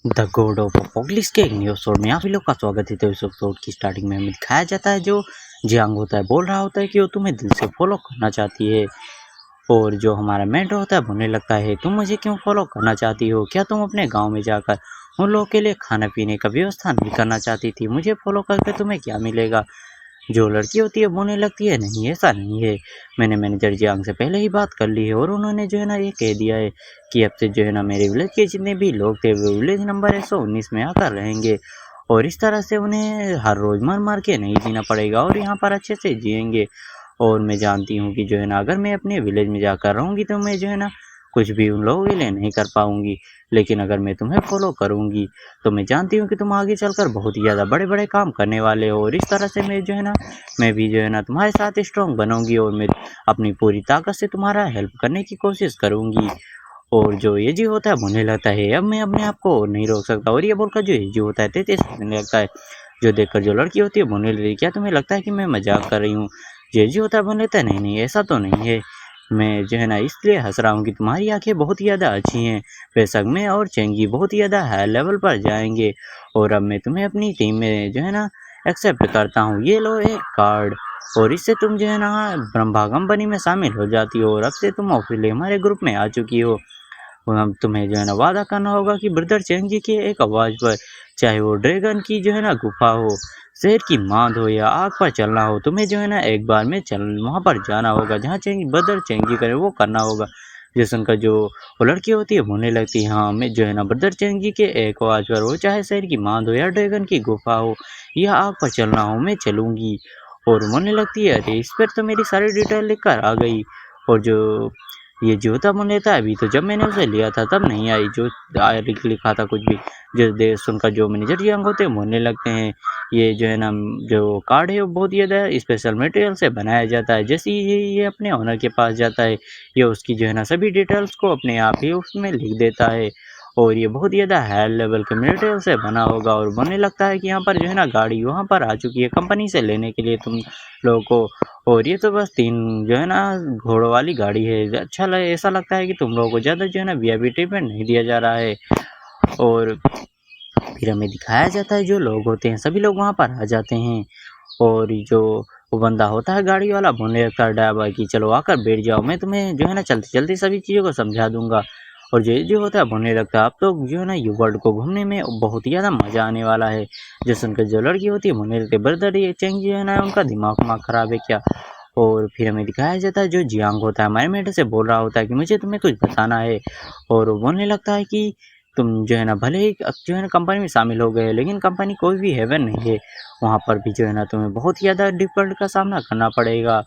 The God of apocalypse के एक new episode में आप ही लोग का स्वागत है। तो इस एपिसोड की स्टार्टिंग में हमें दिखाया जाता है जो जियांग होता है बोल रहा होता है कि वो तुम्हें दिल से फॉलो करना चाहती है। और जो हमारा मेंटर होता है बोलने लगता है तुम मुझे क्यों फॉलो करना चाहती हो, क्या तुम अपने गांव में जाकर उन लोगों के लिए खाने पीने का व्यवस्था नहीं करना चाहती थी, मुझे फॉलो करके तुम्हें क्या मिलेगा। जो लड़की होती है बोलने लगती है नहीं ऐसा नहीं है, मैंने मैनेजर जियांग से पहले ही बात कर ली है और उन्होंने जो है ना ये कह दिया है कि अब से जो है ना मेरे विलेज के जितने भी लोग थे वो विलेज नंबर 119 में आकर रहेंगे और इस तरह से उन्हें हर रोज मर मर के नहीं जीना पड़ेगा और यहाँ पर अच्छे से जिएंगे। और मैं जानती हूँ कि जो है ना अगर मैं अपने विलेज में जाकर रहूँगी तो मैं जो है ना कुछ भी उन लोगों के लिए नहीं कर पाऊँगी, लेकिन अगर मैं तुम्हें फॉलो करूँगी तो मैं जानती हूँ कि तुम आगे चलकर बहुत ही ज़्यादा बड़े बड़े काम करने वाले हो और इस तरह से मैं जो है ना मैं भी जो है ना तुम्हारे साथ स्ट्रॉन्ग बनूंगी और मैं अपनी पूरी ताकत से तुम्हारा हेल्प करने की कोशिश करूंगी। और जो ये जी होता है बोलने लगता है अब मैं अपने आप को नहीं रोक सकता और ये बोलकर जो ये जी होता है तेज बोलने लगता है। जो देखकर जो लड़की होती है बोलने लगती है क्या तुम्हें लगता है कि मैं मजाक कर रही हूँ। ये जी होता है बोलने लगता है नहीं नहीं ऐसा तो नहीं है, मैं जो है ना इसलिए हंस रहा हूँ कि तुम्हारी आंखें बहुत ही ज़्यादा अच्छी हैं, बेशक मैं और चेंगी बहुत ही ज़्यादा हाई लेवल पर जाएंगे और अब मैं तुम्हें अपनी टीम में जो है ना एक्सेप्ट करता हूँ, ये लो एक कार्ड और इससे तुम जो है ना ब्रह्मा कंपनी में शामिल हो जाती हो और अब से तुम ऑफिशियली हमारे ग्रुप में आ चुकी हो। और अब तुम्हें जो है ना वादा करना होगा कि ब्रदर चेंग जी की एक आवाज़ पर, चाहे वो ड्रैगन की जो है ना गुफा हो, शेर की मांद हो या आग पर चलना हो, तुम्हें जो है ना एक बार में चल वहाँ पर जाना होगा जहाँ चेंग ब्रदर चेंग जी करे वो करना होगा। जैसन का जो वो लड़की होती है बोलने लगती है हाँ मैं जो है ना ब्रदर चेंग जी के एक आवाज़ पर हो, चाहे शेर की मांद हो या ड्रैगन की गुफा हो या आग पर चलना हो, मैं चलूँगी। और बोलने लगती है अरे इस पर तो मेरी सारी डिटेल लिख कर आ गई। और जो ये जूता मुन्ने था अभी तो जब मैंने उसे लिया था तब नहीं आई जो लिखा था कुछ भी। जो देश सुनकर जो मैनेजर यंग होते हैं बोलने लगते हैं ये जो है ना जो कार्ड है वो बहुत ही ज़्यादा स्पेशल मटेरियल से बनाया जाता है, जैसे ही ये अपने ओनर के पास जाता है ये उसकी जो है ना सभी डिटेल्स को अपने आप ही उसमें लिख देता है और ये बहुत ही ज़्यादा हाई लेवल के मटेरियल से बना होगा। और बोलने लगता है कि यहाँ पर जो है ना गाड़ी वहाँ पर आ चुकी है कंपनी से लेने के लिए तुम लोगों को, और ये तो बस 3 जो है ना घोड़ों वाली गाड़ी है। ऐसा लगता है कि तुम लोगों को ज़्यादा जो है ना वीआईपी ट्रीटमेंट नहीं दिया जा रहा है। और फिर हमें दिखाया जाता है जो लोग होते हैं सभी लोग वहाँ पर आ जाते हैं और जो वो बंदा होता है गाड़ी वाला बोलने लगता है ड्राइवर कि चलो आकर बैठ जाओ, मैं तुम्हें जो है ना चलते चलते सभी चीज़ों को समझा दूंगा। और जो होता है बोलने लगता है अब तो जो है ना यू वर्ल्ड को घूमने में बहुत ही ज़्यादा मज़ा आने वाला है। जो सुनकर जो लड़की होती है बोलने लगती है ब्रदर ये चेंज जो है ना उनका दिमाग वमाग खराब है क्या। और फिर हमें दिखाया जाता है जो जियांग होता है हमारे मेंटर से बोल रहा होता है कि मुझे तुम्हें कुछ बताना है। और वो बोलने लगता है कि तुम जो है ना भले ही अब जो है ना कंपनी में शामिल हो गए लेकिन कंपनी कोई भी हेवन नहीं है, वहाँ पर भी जो है ना तुम्हें बहुत ही ज़्यादा डिफ़िकल्ट का सामना करना पड़ेगा।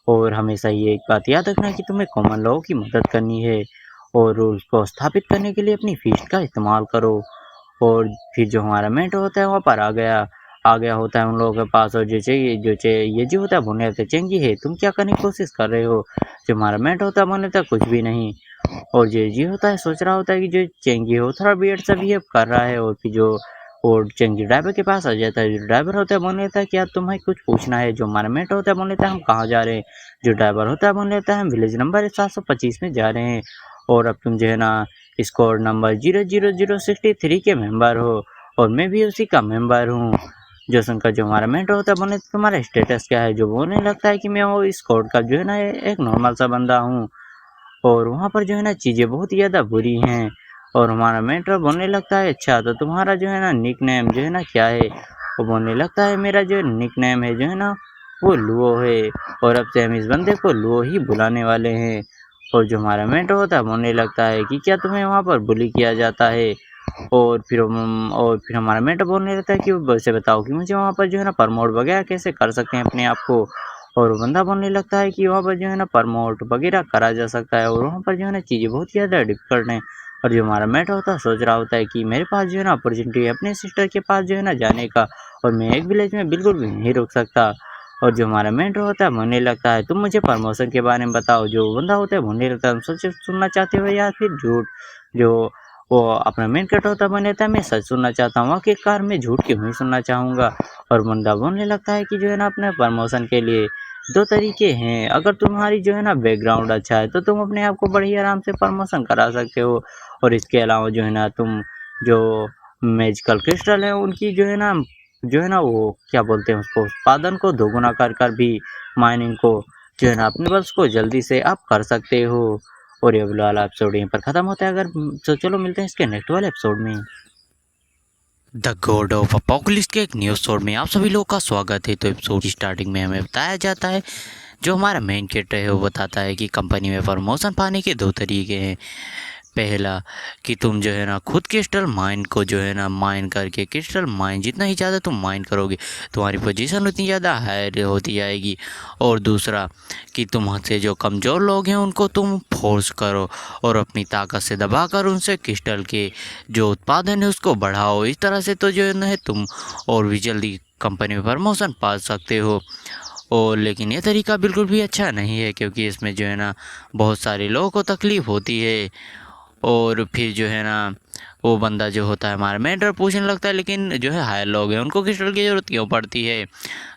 और हमेशा ये एक बात याद रखना कि तुम्हें कॉमन लोगों की मदद करनी है और रूल्स को स्थापित करने के लिए अपनी फीस का इस्तेमाल करो। और फिर जो हमारा मेंटर होता है वहाँ पर आ गया होता है उन लोगों के पास और ये जो होता है बोलने लगता है चेंगी है तुम क्या करने की कोशिश कर रहे हो। जो हमारा मेंटर होता है बोलने लगता है कुछ भी नहीं। और ये होता है सोच रहा होता है कि जो चेंगी है वो थोड़ा वियर्ड सा बिहेव कर रहा है और फिर जो और चेंगी ड्राइवर के पास आ जाता है। जो ड्राइवर होता है बोलने लगता है क्या तुम्हें कुछ पूछना है। जो हमारा मेंटर होता है बोलने लगता है हम कहाँ जा रहे हैं। जो ड्राइवर होता है बोलने लगता है हम विलेज नंबर 725 में जा रहे हैं और अब तुम जो है ना स्कोर नंबर 00063 के मेंबर हो और मैं भी उसी का मेंबर हूँ। जो सुनकर जो हमारा मेंटर होता है बोलने तुम्हारा स्टेटस क्या है। जो बोलने लगता है कि मैं वो इस कोड का जो है ना एक नॉर्मल सा बंदा हूँ और वहाँ पर जो है ना चीज़ें बहुत ही ज़्यादा बुरी हैं। और हमारा मेंटर बोलने लगता है अच्छा तो तुम्हारा जो है ना निक नेम जो है ना क्या है। वो बोलने लगता है मेरा जो निक नेम है जो है ना वो लुओ है और अब से हम इस बंदे को लुओ ही बुलाने वाले हैं। और जो हमारा मेंटर होता है बोलने लगता है कि क्या तुम्हें वहाँ पर बुली किया जाता है। और फिर हमारा मेंटर बोलने लगता है कि वैसे बताओ कि मुझे वहाँ पर जो है ना प्रमोट वगैरह कैसे कर सकते हैं अपने आप को। और वो बंदा बोलने लगता है कि वहाँ पर जो है ना प्रमोट वगैरह करा जा सकता है और वहाँ पर जो है ना चीज़ें बहुत ही ज़्यादा डिफिकल्ट हैं। और जो हमारा मेट होता है सोच रहा होता है कि मेरे पास जो है ना अपॉर्चुनिटी है अपने सिस्टर के पास जो है ना जाने का और मैं एक विलेज में बिल्कुल भी नहीं रुक सकता। और जो हमारा मेंटर होता है बोलने लगता है तुम मुझे प्रमोशन के बारे में बताओ। जो बंदा होता है बोलने लगता है तुम सच सुनना चाहते हो या फिर झूठ। जो वो अपना मेन कैरेक्टर होता है बोलने लगता है मैं सच सुनना चाहता हूँ, आखिरकार मैं झूठ क्यों नहीं सुनना चाहूँगा। और बंदा बोलने लगता है कि जो है ना अपने प्रमोशन के लिए दो तरीके हैं, अगर तुम्हारी जो है ना बैकग्राउंड अच्छा है तो तुम अपने आप को बड़े ही आराम से प्रमोशन करा सकते हो और इसके अलावा जो है ना तुम जो मैजिकल क्रिस्टल है उनकी जो है ना वो क्या बोलते हैं उसको, उत्पादन को दोगुना कर कर भी माइनिंग को जो है ना अपने बल्स को जल्दी से अप कर सकते हो। और ये वाला एपिसोड यहीं पर ख़त्म होता है। अगर तो चलो मिलते हैं इसके नेक्स्ट वाले एपिसोड में। द गॉड ऑफ अपोकलिप्स के एक न्यू एपिसोड में आप सभी लोगों का स्वागत है। तो एपिसोड की स्टार्टिंग में हमें बताया जाता है, जो हमारा मेन कैरेक्टर है वो बताता है कि कंपनी में प्रमोशन पाने के दो तरीके हैं। पहला कि तुम जो है ना खुद क्रिस्टल माइन को जो है ना माइन करके, क्रिस्टल माइन जितना ही ज़्यादा तुम माइन करोगे तुम्हारी पोजीशन उतनी ज़्यादा हायर होती जाएगी। और दूसरा कि तुमसे जो कमज़ोर लोग हैं उनको तुम फोर्स करो और अपनी ताकत से दबाकर उनसे क्रिस्टल के जो उत्पादन है उसको बढ़ाओ। इस तरह से तो जो है तुम और भी जल्दी कंपनी में प्रमोशन पा सकते हो। और लेकिन ये तरीका बिल्कुल भी अच्छा नहीं है, क्योंकि इसमें जो है ना बहुत सारे लोगों को तकलीफ़ होती है। और फिर जो है ना वो बंदा जो होता है हमारा मेंटर पूछने लगता है, लेकिन जो है हायर लोग हैं उनको क्रिस्टल की ज़रूरत क्यों पड़ती है।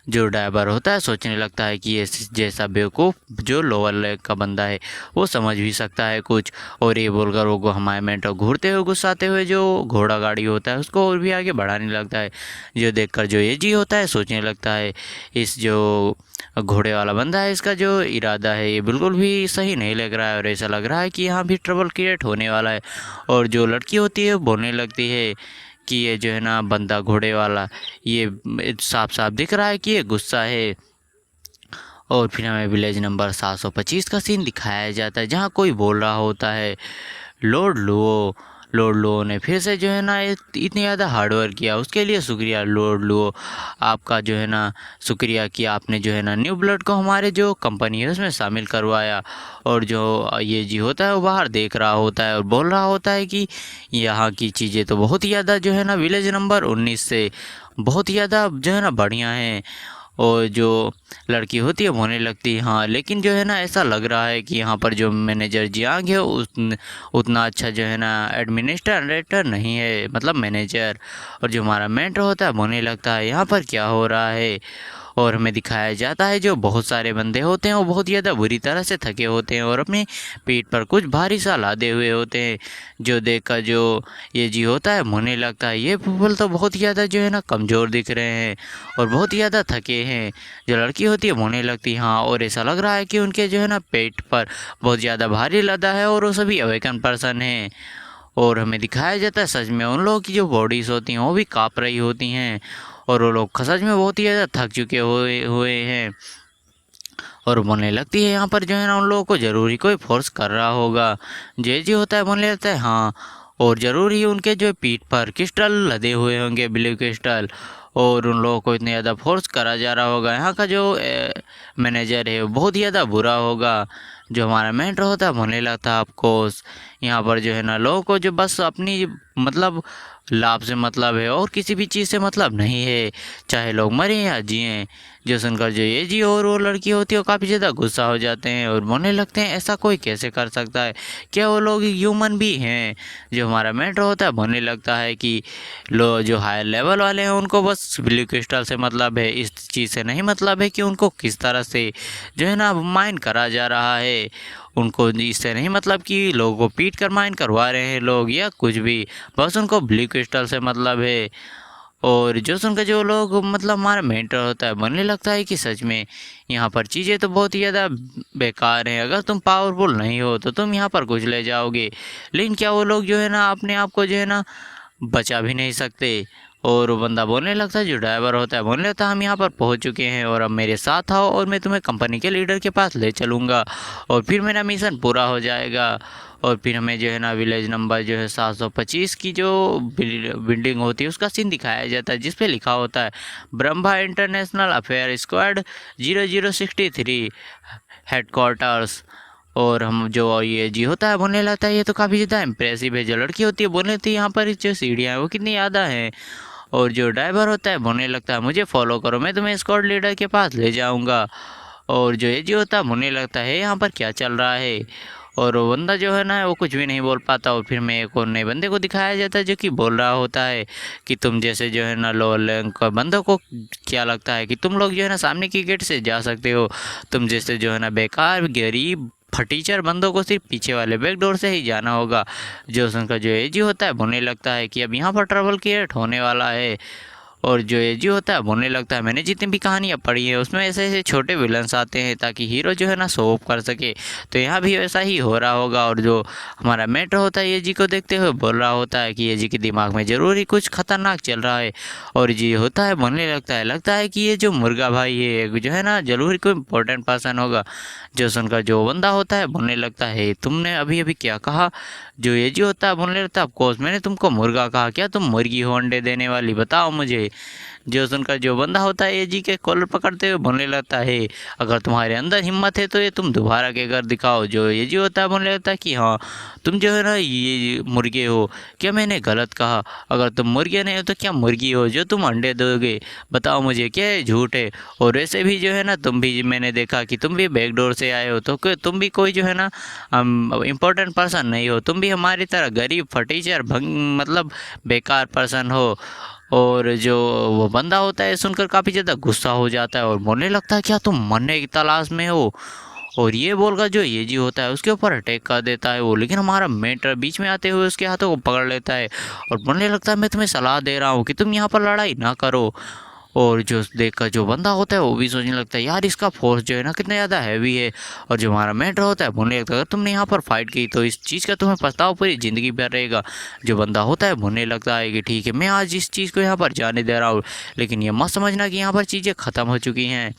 जो ड्राइवर होता है सोचने लगता है कि ये जैसा बेवकूफ़ जो लोअर लेग का बंदा है वो समझ भी सकता है कुछ। और ये बोलकर वो हमारे मेंटर घूरते हुए गुस्साते हुए जो घोड़ा गाड़ी होता है उसको और भी आगे बढ़ाने लगता है। जो देखकर जो ये जी होता है सोचने लगता है इस जो घोड़े वाला बंदा है इसका जो इरादा है ये बिल्कुल भी सही नहीं लग रहा है, और ऐसा लग रहा है कि यहाँ भी ट्रबल क्रिएट होने वाला है। और जो लड़की होती है बोलने लगती है कि ये जो है ना बंदा घोड़े वाला ये साफ साफ दिख रहा है कि ये गुस्सा है। और फिर हमें विलेज नंबर 725 का सीन दिखाया जाता है, जहाँ कोई बोल रहा होता है लॉर्ड लुओ ने फिर से जो है ना इतनी ज़्यादा हार्डवर्क किया, उसके लिए शुक्रिया लॉर्ड लुओ। आपका जो है ना शुक्रिया कि आपने जो है ना न्यू ब्लड को हमारे जो कंपनी है उसमें शामिल करवाया। और जो ये जी होता है वो बाहर देख रहा होता है और बोल रहा होता है कि यहाँ की चीज़ें तो बहुत ही ज़्यादा जो है ना विलेज नंबर 19 से बहुत ही ज़्यादा जो है ना बढ़िया हैं। और जो लड़की होती है होने लगती है हाँ, लेकिन जो है ना ऐसा लग रहा है कि यहाँ पर जो मैनेजर जियांग है उतना अच्छा जो है ना एडमिनिस्ट्रेटर नहीं है, मतलब मैनेजर। और जो हमारा मेंटर होता है होने लगता है यहाँ पर क्या हो रहा है। और हमें दिखाया जाता है जो बहुत सारे बंदे होते हैं वो बहुत ज़्यादा बुरी तरह से थके होते हैं और अपनी पीठ पर कुछ भारी सा लादे हुए होते हैं। जो देखकर जो ये जी होता है होने लगता है ये पीपल तो बहुत ज़्यादा जो है ना कमज़ोर दिख रहे हैं और बहुत ज़्यादा थके हैं। जो लड़की होती है होने लगती है हाँ, और ऐसा लग रहा है कि उनके जो है ना पेट पर बहुत ज़्यादा भारी लदा है और वो सभी अवेकन पर्सन हैं। और हमें दिखाया जाता है सच में उन लोगों की जो बॉडीज़ होती हैं वो भी काँप रही होती हैं और वो लोग सच में बहुत ही ज़्यादा थक चुके हुए हुए हैं। और बोलने लगती है यहाँ पर जो है ना उन लोगों को ज़रूरी कोई फोर्स कर रहा होगा। जे जी होता है बोलने लगता है हाँ, और ज़रूर ही उनके जो पीठ पर क्रिस्टल लदे हुए होंगे, ब्लू क्रिस्टल, और उन लोगों को इतने ज़्यादा फोर्स करा जा रहा होगा। यहाँ का जो मैनेजर है वो बहुत ही ज़्यादा बुरा होगा। जो हमारा मेंटर होता है बोलने लगता है आपको यहाँ पर जो है ना लोगों को जो बस अपनी मतलब लाभ से मतलब है और किसी भी चीज़ से मतलब नहीं है, चाहे लोग मरें या जिएं। जो सुनकर जो ये जी और वो लड़की होती है वो काफ़ी ज़्यादा गुस्सा हो जाते हैं और बोलने लगते हैं ऐसा कोई कैसे कर सकता है, क्या वो लोग ह्यूमन भी हैं। जो हमारा मेंटर होता है बोलने लगता है कि लो जो हायर लेवल वाले हैं उनको बस ब्लू क्रिस्टल से मतलब है, इस चीज़ से नहीं मतलब है कि उनको किस तरह से जो है ना माइन करा जा रहा है। उनको इससे नहीं मतलब कि लोगों को पीट कर माइन करवा रहे हैं लोग या कुछ भी, बस उनको ब्लू क्रिस्टल से मतलब है। और जो सुनकर जो लोग मतलब हमारा मेंटर होता है बनने लगता है कि सच में यहाँ पर चीज़ें तो बहुत ही ज़्यादा बेकार हैं, अगर तुम पावरफुल नहीं हो तो तुम यहाँ पर कुछ ले जाओगे। लेकिन क्या वो लोग जो है ना अपने आप को जो है ना बचा भी नहीं सकते। और वो बंदा बोलने लगता है जो ड्राइवर होता है बोलने लगता है हम यहाँ पर पहुँच चुके हैं और अब मेरे साथ आओ और मैं तुम्हें कंपनी के लीडर के पास ले चलूँगा और फिर मेरा मिशन पूरा हो जाएगा। और फिर हमें जो है ना विलेज नंबर जो है 725 की जो बिल्डिंग होती है उसका सीन दिखाया जाता है, जिस पे लिखा होता है Brahma international affair squad 0063 headquarters. और हम जो ये जी होता है बोलने लगता है ये तो काफ़ी ज़्यादा इम्प्रेसिव है। जो लड़की होती है बोलने लगती है यहाँ पर जो सीढ़ियाँ हैं वो कितनी ज़्यादा हैं। और जो ड्राइवर होता है बोलने लगता है मुझे फॉलो करो मैं तुम्हें स्क्वाड लीडर के पास ले जाऊँगा। और जो ये जी होता है बोलने लगता है यहाँ पर क्या चल रहा है। और वो बंदा जो है ना वो कुछ भी नहीं बोल पाता। और फिर मैं एक और नए बंदे को दिखाया जाता है जो कि बोल रहा होता है कि तुम जैसे जो है ना लोअर रैंक का बंदों को क्या लगता है कि तुम लोग जो है ना सामने की गेट से जा सकते हो, तुम जैसे जो है ना बेकार गरीब फटीचर बंदों को सिर्फ पीछे वाले बैक डोर से ही जाना होगा। जो उनका जो एजी होता है बोलने लगता है कि अब यहाँ पर ट्रबल क्रिएट होने वाला है। और जो एजी होता है बोलने लगता है मैंने जितनी भी कहानियाँ पढ़ी है उसमें ऐसे ऐसे छोटे विलन्स आते हैं ताकि हीरो जो है ना शो ऑफ कर सके, तो यहाँ भी वैसा ही हो रहा होगा। और जो हमारा मेट्रो होता है एजी को देखते हुए बोल रहा होता है कि एजी के दिमाग में ज़रूर ही कुछ खतरनाक चल रहा है। और जी होता है बोलने लगता है कि ये जो मुर्गा भाई है जो है ना जरूर ही कोई इंपॉर्टेंट पर्सन होगा। जो सुनकर जो बंदा होता है बोलने लगता है तुमने अभी अभी क्या कहा। जो एजी होता है बोलने लगता है ऑफकोर्स मैंने तुमको मुर्गा कहा, क्या तुम मुर्गी हो अंडे देने वाली, बताओ मुझे। जो सुनकर जो बंदा होता है एजी के कॉलर पकड़ते हुए बोलने लगता है अगर तुम्हारे अंदर हिम्मत है तो ये तुम दोबारा के घर दिखाओ। जो एजी होता है बोलने लगता है कि हाँ तुम जो है ना ये मुर्गे हो, क्या मैंने गलत कहा, अगर तुम मुर्गे नहीं हो तो क्या मुर्गी हो जो तुम अंडे दोगे, बताओ मुझे क्या ये झूठ है। और वैसे भी जो है ना तुम भी मैंने देखा कि तुम भी बैकडोर से आए हो, तो तुम भी कोई जो है ना इम्पोर्टेंट पर्सन नहीं हो, तुम भी हमारी तरह गरीब फटीचर मतलब बेकार पर्सन हो। और जो वो बंदा होता है सुनकर काफ़ी ज़्यादा गुस्सा हो जाता है और बोलने लगता है क्या तुम मरने की तलाश में हो। और ये बोलकर जो ये जी होता है उसके ऊपर अटैक कर देता है वो, लेकिन हमारा मेंटर बीच में आते हुए उसके हाथों को पकड़ लेता है और बोलने लगता है मैं तुम्हें सलाह दे रहा हूँ कि तुम यहाँ पर लड़ाई ना करो। और जो देखकर जो बंदा होता है वो भी सोचने लगता है यार इसका फोर्स जो है ना कितना ज़्यादा हैवी है। और जो हमारा मेंटर होता है बोलने लगता है अगर तुमने यहाँ पर फाइट की तो इस चीज़ का तुम्हें पछतावा पूरी ज़िंदगी भर रहेगा। जो बंदा होता है बोलने लगता है कि ठीक है मैं आज इस चीज़ को यहाँ पर जाने दे रहा हूँ, लेकिन ये मत समझना कि यहाँ पर चीज़ें ख़त्म हो चुकी हैं।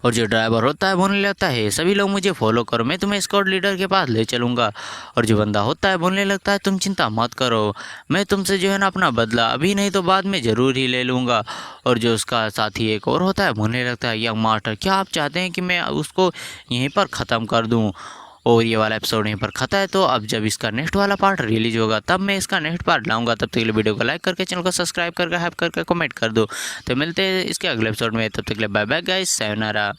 और जो ड्राइवर होता है बोलने लगता है सभी लोग मुझे फॉलो करो मैं तुम्हें स्क्वाड लीडर के पास ले चलूँगा। और जो बंदा होता है बोलने लगता है तुम चिंता मत करो, मैं तुमसे जो है ना अपना बदला अभी नहीं तो बाद में ज़रूर ही ले लूँगा। और जो उसका साथी एक और होता है बोलने लगता है यंग मास्टर क्या आप चाहते हैं कि मैं उसको यहीं पर ख़त्म कर दूँ। और ये वाला एपिसोड यहीं पर खत्म है, तो अब जब इसका नेक्स्ट वाला पार्ट रिलीज होगा तब मैं इसका नेक्स्ट पार्ट लाऊंगा। तब तक के लिए वीडियो को लाइक करके चैनल को सब्सक्राइब करके हैप करके कमेंट कर दो। तो मिलते हैं इसके अगले एपिसोड में, तब तक के लिए बाय बाय गाइस, सायोनारा।